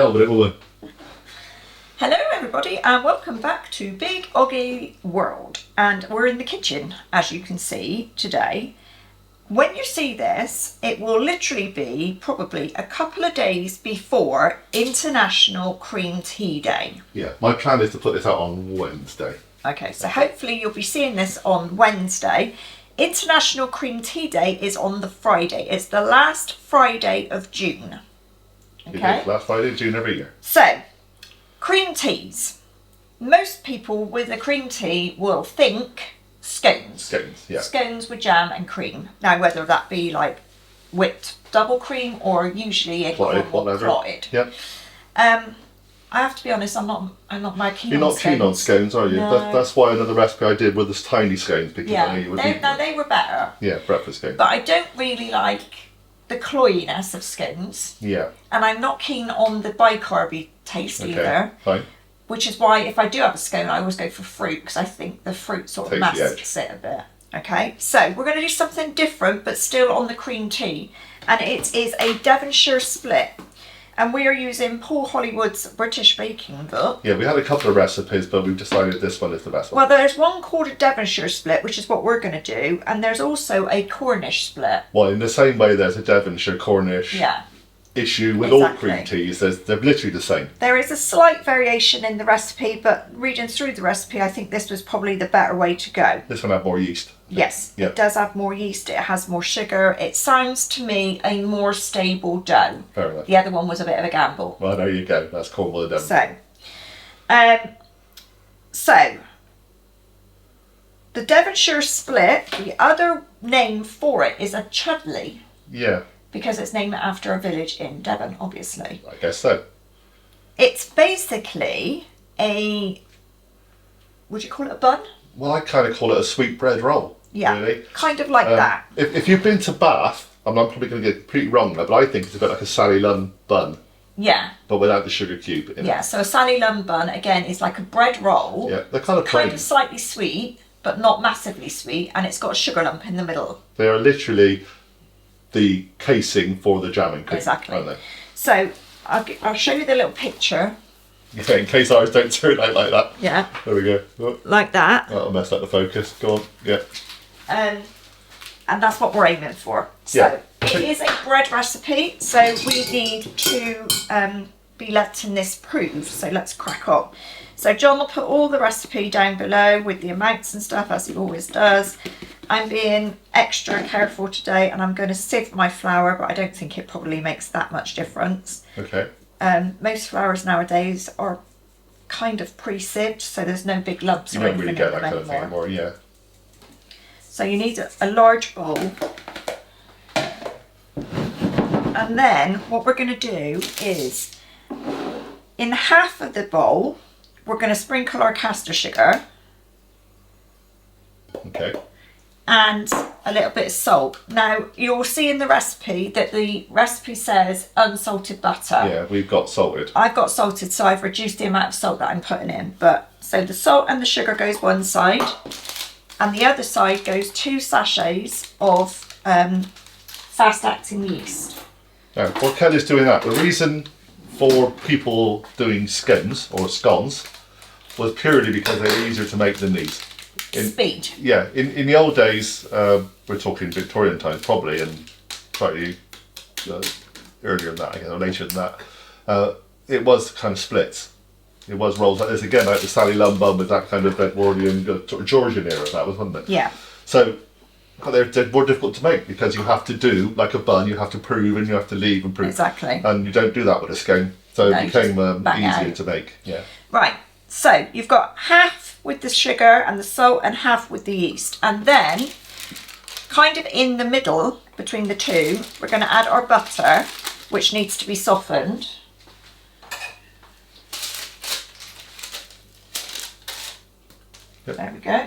hell, but it will. Hello everybody and welcome back to Big OGGIE World, and we're in the kitchen as you can see today. When you see this, it will literally be probably a couple of days before International Cream Tea Day. Yeah, my plan is to put this out on Wednesday. Okay, so hopefully you'll be seeing this on Wednesday. International Cream Tea Day is on the Friday. It's the last Friday of June. Okay. It is last Friday of June every year. So, cream teas. Most people with a cream tea will think scones. Scones, yeah. Scones with jam and cream. Now, whether that be like whipped double cream or usually a clotted. Yep. I have to be honest, I'm not very keen You're on not scones. keen on scones, are you? No. That's why another recipe I did were the tiny scones, because I knew Yeah, you would eat them. they were better. Yeah, breakfast scones. But I don't really like the cloyiness of scones. Yeah. And I'm not keen on the bicarby taste either. Fine. Which is why if I do have a scone, I always go for fruit, because I think the fruit sort of Takes the masks it a bit. Okay, so we're going to do something different, but still on the cream tea. And it is a Devonshire Split. And we are using Paul Hollywood's British Baking Book. Yeah, we had a couple of recipes, but we've decided this one is the best one. Well, there's one called a Devonshire Split, which is what we're going to do. And there's also a Cornish Split. Well, in the same way there's a Devonshire Cornish issue with all cream teas, they're literally the same. There is a slight variation in the recipe, but reading through the recipe, I think this was probably the better way to go. This one had more yeast. Yes, It does have more yeast, it has more sugar. It sounds to me a more stable dough. Fair enough. The other one was a bit of a gamble. Well, there you go. That's Cornwall and Devon. So, the Devonshire Split, the other name for it is a chudley. Yeah. Because it's named after a village in Devon, obviously. I guess so. It's basically would you call it a bun? Well, I kind of call it a sweetbread roll. Yeah, really. kind of like that. If you've been to Bath, I'm probably going to get pretty wrong now, but I think it's a bit like a Sally Lunn bun. Yeah. But without the sugar cube in it. Yeah, so a Sally Lunn bun, again, is like a bread roll. Yeah, they're kind of plain. Kind of slightly sweet, but not massively sweet, and it's got a sugar lump in the middle. They are literally the casing for the jam and cream, exactly. aren't they? So, I'll show you the little picture. Yeah, in case ours don't turn out like that. Yeah. There we go. Oh, like that. that'll mess up the focus. Go on. Yeah. And that's what we're aiming for. So it is a bread recipe, so we need to be letting this prove. So let's crack on. So John will put all the recipe down below with the amounts and stuff, as he always does. I'm being extra careful today, and I'm going to sieve my flour, but I don't think it probably makes that much difference. Okay. Most flours nowadays are kind of pre-sieved, so there's no big lumps. You don't really get that kind of thing anymore, yeah. So you need a large bowl. And then what we're going to do is, in half of the bowl, we're going to sprinkle our caster sugar. Okay. And a little bit of salt. Now, you'll see in the recipe that the recipe says unsalted butter. Yeah, we've got salted. I've got salted, so I've reduced the amount of salt that I'm putting in. But so the salt and the sugar goes one side, and the other side goes 2 sachets of fast-acting yeast. Now, while Kelly's doing that, the reason for people doing scones or scones was purely because they were easier to make than these. Speed. Yeah, in the old days, we're talking Victorian times probably, and slightly earlier than that, or later than that, it was kind of splits. It was rolls like this, again, like the Sally Lunn bun with that kind of Edwardian, sort of Georgian era, that was, wasn't it? Yeah. So they're more difficult to make because you have to do, like a bun, you have to prove and you have to leave and prove. Exactly. And you don't do that with a scone. So No, it became easier out. to make. Yeah. Right, so you've got half with the sugar and the salt and half with the yeast. And then, kind of in the middle between the two, we're going to add our butter, which needs to be softened. Yep. There we go.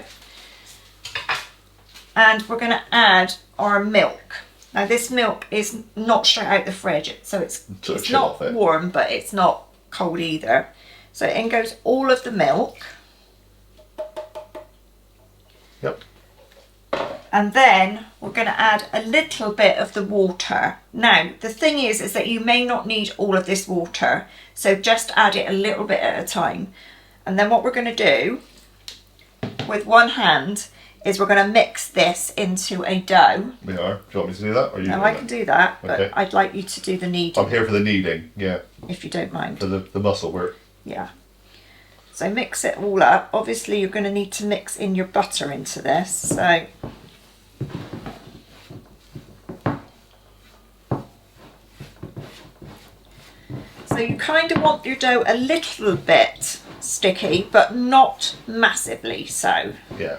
And we're going to add our milk. Now this milk is not straight out the fridge, so it's not warm, but it's not cold either. So in goes all of the milk. Yep. And then we're going to add a little bit of the water. Now, the thing is that you may not need all of this water. So just add it a little bit at a time. And then what we're going to do with one hand is we're going to mix this into a dough. We are. Do you want me to do that? Or you No, I can do that, but okay. I'd like you to do the kneading. I'm here for the kneading, yeah. If you don't mind. For the muscle work. Yeah. So mix it all up. Obviously, you're going to need to mix in your butter into this. So you kind of want your dough a little bit sticky, but not massively so. Yeah.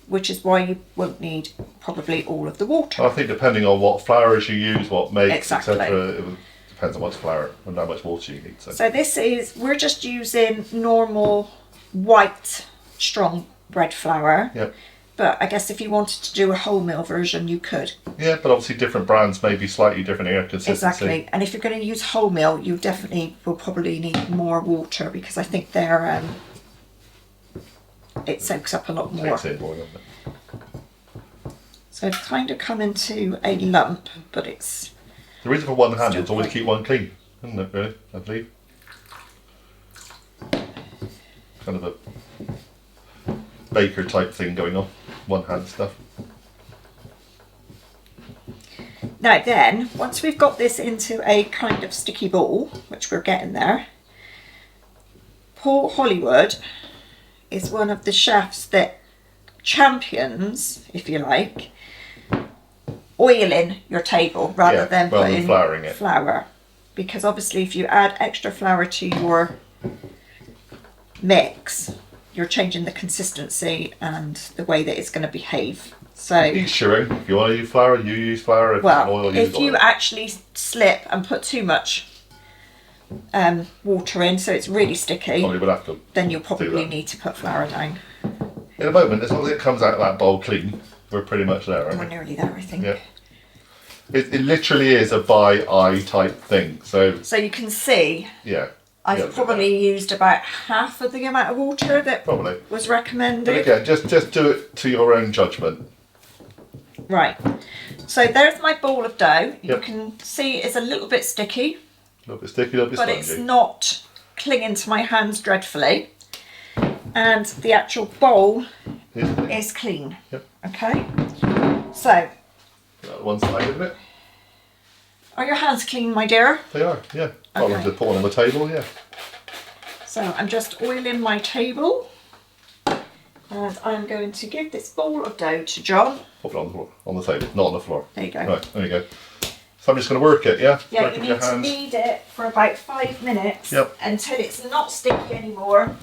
Which is why you won't need probably all of the water. I think depending on what flours you use, what makes, Exactly. etc., it depends on what's flour and how much water you need. So this is, we're just using normal white strong bread flour. Yep. But I guess if you wanted to do a wholemeal version, you could. Yeah, but obviously different brands may be slightly different air consistency. Exactly. And if you're going to use wholemeal, you definitely will probably need more water because I think they're it soaks up a lot more. Takes in more, doesn't it? So it's kind of come into a lump, but it's... The reason for one hand Still is always quite- keep one clean, isn't it, really, I believe? Kind of a baker type thing going on, one hand stuff. Now then, once we've got this into a kind of sticky ball, which we're getting there, Paul Hollywood is one of the chefs that champions, if you like, oiling your table rather than putting flouring it. flour. Because obviously if you add extra flour to your mix, you're changing the consistency and the way that it's going to behave. So, Each your own. If you want to use flour, you use flour. If well, you want oil, use if you oil. actually slip and put too much water in, so it's really sticky, Probably would have to. then you'll probably that. need to put flour down. In a moment, as long as it comes out of that bowl clean, we're pretty much there, aren't We're we? nearly there, I think. Yeah. It literally is a by eye type thing. So So you can see yeah. I've Yeah, probably used about half of the amount of water that Probably. was But recommended. again, just do it to your own judgment. Right. So there's my ball of dough. You Yep. can see it's a little bit sticky, A little bit sticky, a little bit but spongy. it's not clinging to my hands dreadfully. And the actual bowl Isn't it? is clean. Yep. Okay. So, One side of it. are your hands clean, my dear? They are, yeah. Well, Okay. to put one on the table, yeah. So I'm just oiling my table. And I'm going to give this ball of dough to John. Pop it on the floor, on the table, not on the floor. There you go. Right, there you go. So I'm just going to work it, yeah? Yeah, Work you with your need to hands. knead it for about 5 minutes Yep. until it's not sticky anymore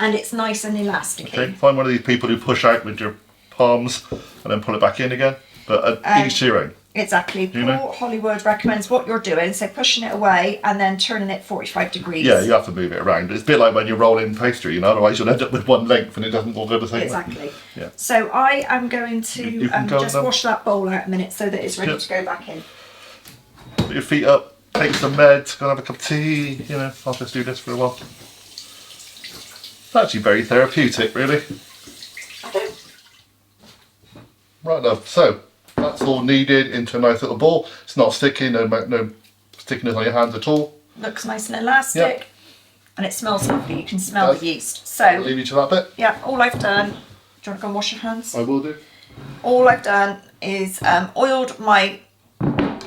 and it's nice and elastic. Okay, find one of these people who push out with your palms and then pull it back in again. But each to your own. Exactly. You Paul know? Hollywood recommends what you're doing, so pushing it away and then turning it 45 degrees. Yeah, you have to move it around. It's a bit like when you roll in pastry, you know, otherwise you'll end up with one length and it doesn't all go the same way. Exactly. Yeah. So I am going to You can go just now. wash that bowl out a minute so that it's ready Yep. to go back in. Put your feet up, take some meds, go and have a cup of tea, you know, I'll just do this for a while. It's actually very therapeutic, really. I don't. Right, love. So that's all kneaded into a nice little ball. It's not sticky, no stickiness on your hands at all. Looks nice and elastic. Yep. And it smells lovely. You can smell Does. the yeast. I'll So, leave you to that bit. yeah, all I've done. Do you want to go and wash your hands? I will do. All I've done is oiled my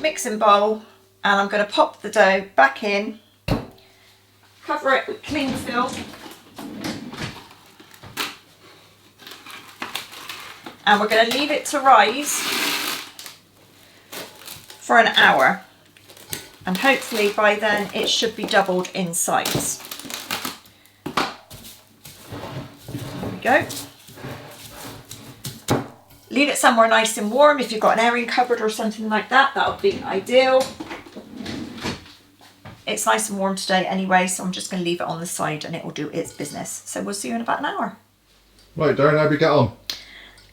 mixing bowl and I'm going to pop the dough back in, cover it with cling film and we're going to leave it to rise for an hour and hopefully by then it should be doubled in size. There we go. Leave it somewhere nice and warm. If you've got an airing cupboard or something like that, that would be ideal. It's nice and warm today anyway, so I'm just going to leave it on the side and it will do its business. So we'll see you in about an hour. Right, Darren, how do we get on?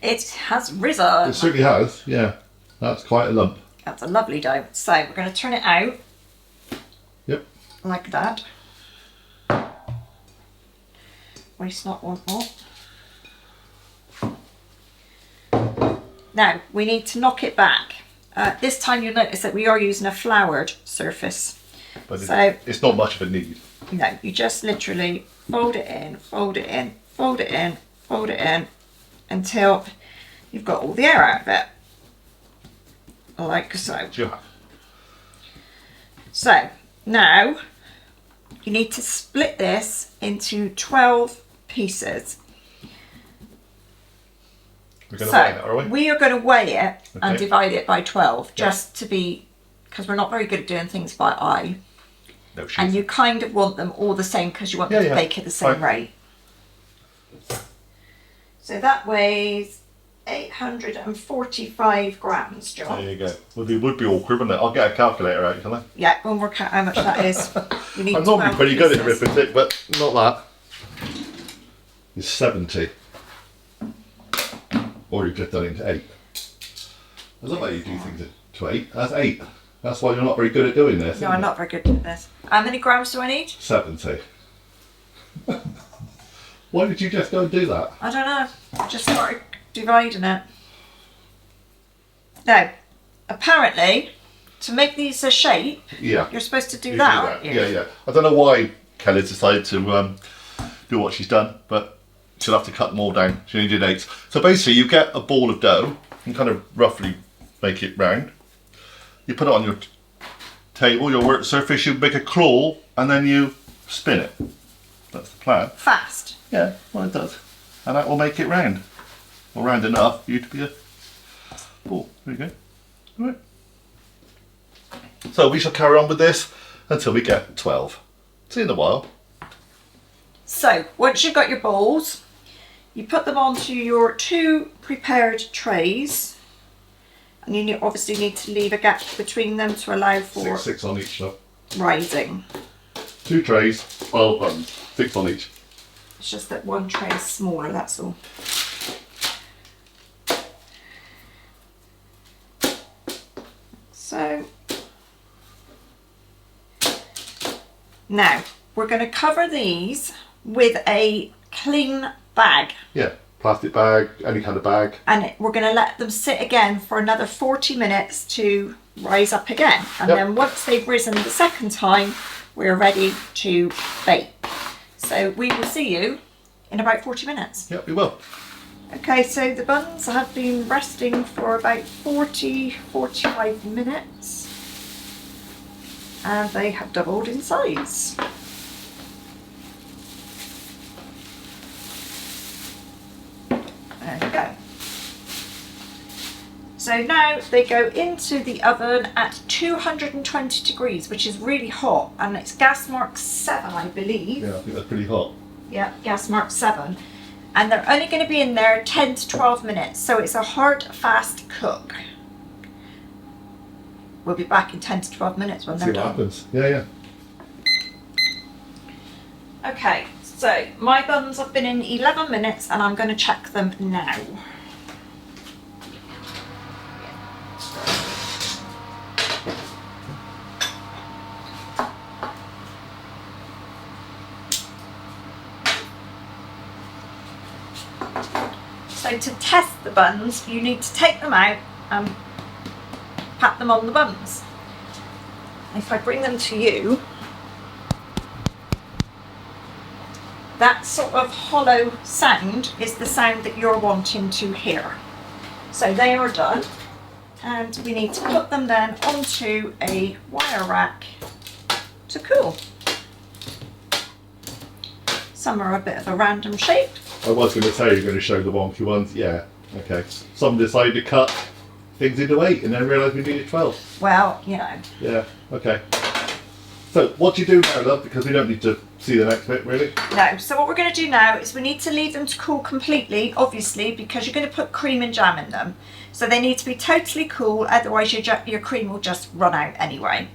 It has risen. It certainly has, yeah. That's quite a lump. That's a lovely dough. So we're going to turn it out Yep. like that. Waste not, want not. Now we need to knock it back. This time you'll notice that we are using a floured surface. But So it's not much of a need. no, you just literally fold it in, fold it in, fold it in, fold it in until you've got all the air out of it. Like so. Yeah. So now you need to split this into 12 pieces. We're going to weigh it, are we? We are going to weigh it and Okay. divide it by 12 just to be, because we're not very good at doing things by eye. No, And you kind of want them all the same because you want them to bake at the same rate. So that weighs 845 grams, John. There you go. Well, it would be awkward, wouldn't it? I'll get a calculator out, can I? Yeah, we'll work out how much that is. You need I'm normally 12 pretty good at pieces. arithmetic, but not that. It's 70. Or you've just done it into 8. I love how you do things to 8. That's 8. That's why you're not very good at doing this. No, I'm not very good at this. How many grams do I need? 70. Why did you just go and do that? I don't know. I just started dividing it. Now, apparently, to make these a shape, Yeah. you're supposed to do You that, do aren't you? Yeah, yeah. I don't know why Kelly's decided to do what she's done, but she'll have to cut them all down. She only did 8. So basically, you get a ball of dough and kind of roughly make it round. You put it on your table, your work surface, you make a claw, and then you spin it. That's the plan. Fast. Yeah, well it does. And that will make it round. Or round enough for you to be a ball. There you go. Right. So we shall carry on with this until we get 12. See you in a while. So, once you've got your balls, you put them onto your 2 prepared trays. And you obviously need to leave a gap between them to allow for Six on each, though. rising. 2 trays, 12 buns, 6 on each. It's just that one tray is smaller, that's all. So, now we're going to cover these with a clean bag. Yeah, plastic bag, any kind of bag. And we're going to let them sit again for another 40 minutes to rise up again. And Yep. then once they've risen the second time, we're ready to bake. So we will see you in about 40 minutes. Yep, we will. Okay, so the buns have been resting for about 45 minutes. And they have doubled in size. There you go. So now they go into the oven at 220 degrees, which is really hot, and it's gas mark 7, I believe. Yeah, I think that's pretty hot. Yeah, gas mark 7. And they're only going to be in there 10 to 12 minutes, so it's a hard, fast cook. We'll be back in 10 to 12 minutes when See they're what done. happens. Yeah, yeah. Okay, so my buns have been in 11 minutes and I'm going to check them now. So to test the buns, you need to take them out and pat them on the buns. If I bring them to you, that sort of hollow sound is the sound that you're wanting to hear. So they are done, and we need to put them then onto a wire rack to cool. Some are a bit of a random shape. I was going to say you're going to show the wonky ones. Yeah, okay. Some decided to cut things into 8 and then realised we needed 12. Well, you know. Yeah, okay. So what do you do now, love? Because we don't need to see the next bit, really. No, so what we're going to do now is we need to leave them to cool completely, obviously, because you're going to put cream and jam in them. So they need to be totally cool, otherwise your cream will just run out anyway.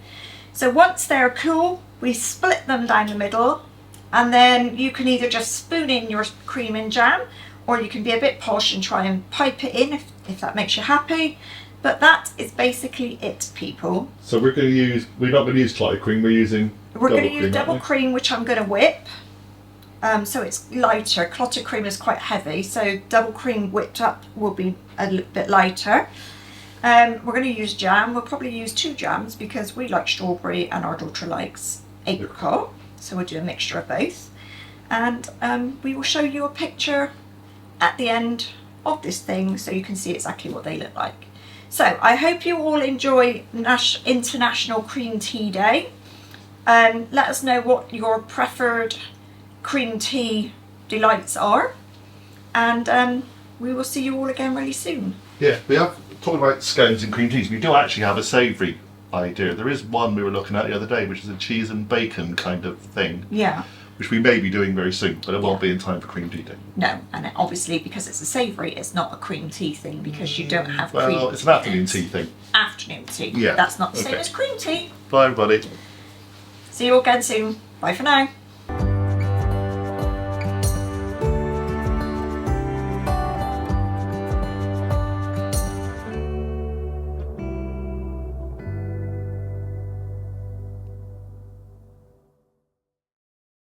So once they're cool, we split them down the middle, and then you can either just spoon in your cream and jam, or you can be a bit posh and try and pipe it in if that makes you happy. But that is basically it, people. So we're going to use, we're not going to use clotted cream, we're using We're double going to use cream, double aren't we? cream, which I'm going to whip. so it's lighter. Clotted cream is quite heavy, so double cream whipped up will be a little bit lighter. We're going to use jam. We'll probably use 2 jams because we like strawberry and our daughter likes apricot, so we'll do a mixture of both. And we will show you a picture at the end of this thing so you can see exactly what they look like. So I hope you all enjoy International Cream Tea Day. Let us know what your preferred cream tea delights are, and we will see you all again really soon. Yeah, we have, talking about scones and cream teas, we do actually have a savoury idea. There is one we were looking at the other day, which is a cheese and bacon kind of thing. Yeah. Which we may be doing very soon, but it won't be in time for cream tea day. No, and obviously because it's a savoury, it's not a cream tea thing because you don't have cream. Well, it's an afternoon tea thing. Afternoon tea. Yeah. That's not the same as cream tea. Bye, everybody. See you all again soon. Bye for now.